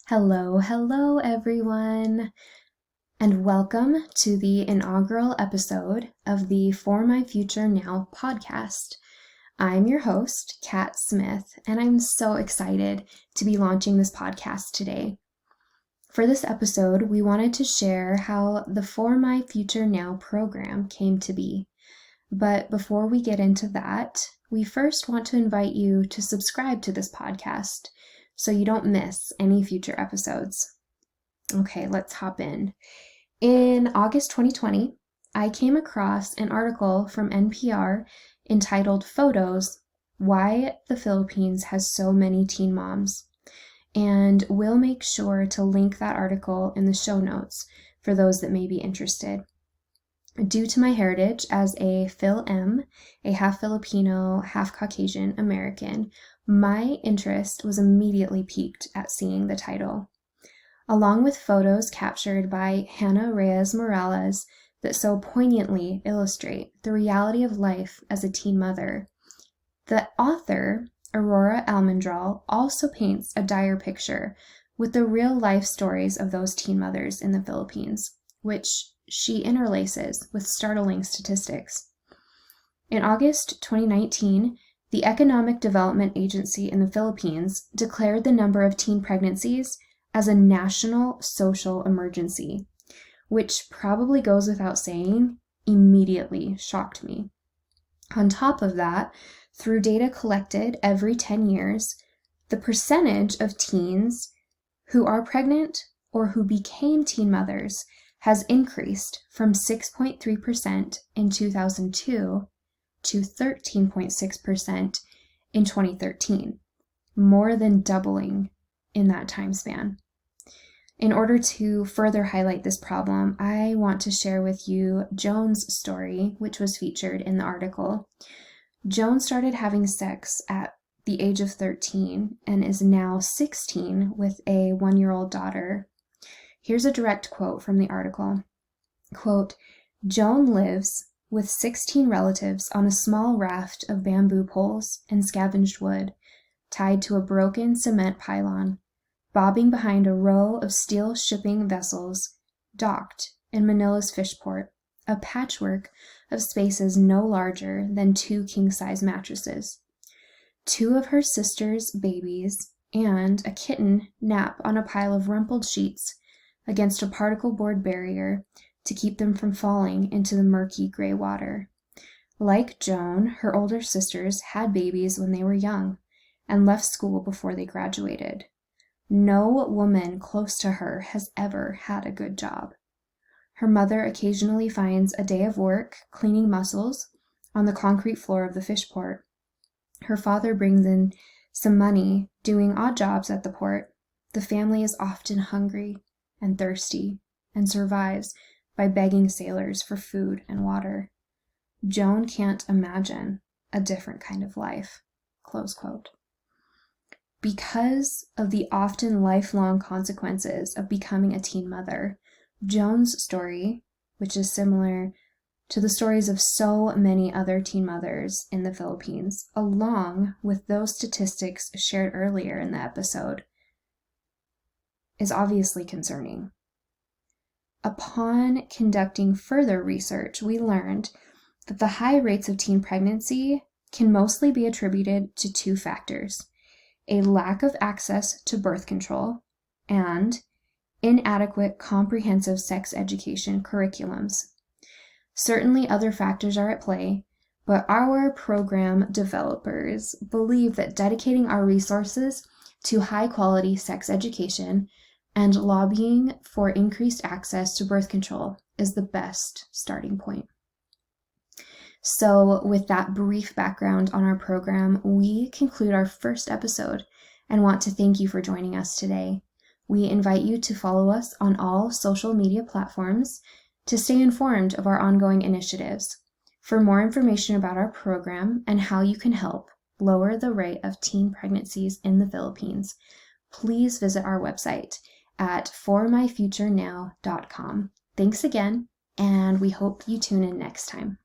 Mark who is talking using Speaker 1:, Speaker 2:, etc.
Speaker 1: Hello, everyone, and welcome to the inaugural episode of the For My Future Now podcast. I'm your host, Kat Smith, and I'm so excited to be launching this podcast today. For this episode, we wanted to share how the For My Future Now program came to be. But before we get into that, we first want to invite you to subscribe to this podcast so you don't miss any future episodes. Okay, let's hop in. In August 2020, I came across an article from NPR entitled Photos: Why the Philippines Has So Many Teen Moms. And we'll make sure to link that article in the show notes for those that may be interested. Due to my heritage as a Phil-M, a half Filipino, half Caucasian American, my interest was immediately piqued at seeing the title. Along with photos captured by Hannah Reyes Morales that so poignantly illustrate the reality of life as a teen mother, the author, Aurora Almendral, also paints a dire picture with the real-life stories of those teen mothers in the Philippines, which she interlaces with startling statistics. In August 2019, the Economic Development Agency in the Philippines declared the number of teen pregnancies as a national social emergency, which probably goes without saying, immediately shocked me. On top of that, through data collected every 10 years, the percentage of teens who are pregnant or who became teen mothers has increased from 6.3% in 2002 to 13.6% in 2013, more than doubling in that time span. In order to further highlight this problem, I want to share with you Joan's story, which was featured in the article. Joan started having sex at the age of 13 and is now 16 with a 1-year-old daughter. Here's a direct quote from the article. Quote, "Joan lives with 16 relatives on a small raft of bamboo poles and scavenged wood, tied to a broken cement pylon, bobbing behind a row of steel shipping vessels docked in Manila's fishport, a patchwork of spaces no larger than 2 king-size mattresses. 2 of her sister's babies and a kitten nap on a pile of rumpled sheets against a particle board barrier to keep them from falling into the murky gray water. Like Joan, her older sisters had babies when they were young and left school before they graduated. No woman close to her has ever had a good job. Her mother occasionally finds a day of work cleaning mussels on the concrete floor of the fishport. Her father brings in some money doing odd jobs at the port. The family is often hungry and thirsty and survives by begging sailors for food and water. Joan can't imagine a different kind of life." Close quote. Because of the often lifelong consequences of becoming a teen mother, Joan's story, which is similar to the stories of so many other teen mothers in the Philippines, along with those statistics shared earlier in the episode, is obviously concerning. Upon conducting further research, we learned that the high rates of teen pregnancy can mostly be attributed to 2 factors: a lack of access to birth control and inadequate comprehensive sex education curriculums. Certainly other factors are at play, but our program developers believe that dedicating our resources to high-quality sex education and lobbying for increased access to birth control is the best starting point. So with that brief background on our program, we conclude our first episode and want to thank you for joining us today. We invite you to follow us on all social media platforms to stay informed of our ongoing initiatives. For more information about our program and how you can help lower the rate of teen pregnancies in the Philippines, please visit our website at formyfuturenow.com. Thanks again, and we hope you tune in next time.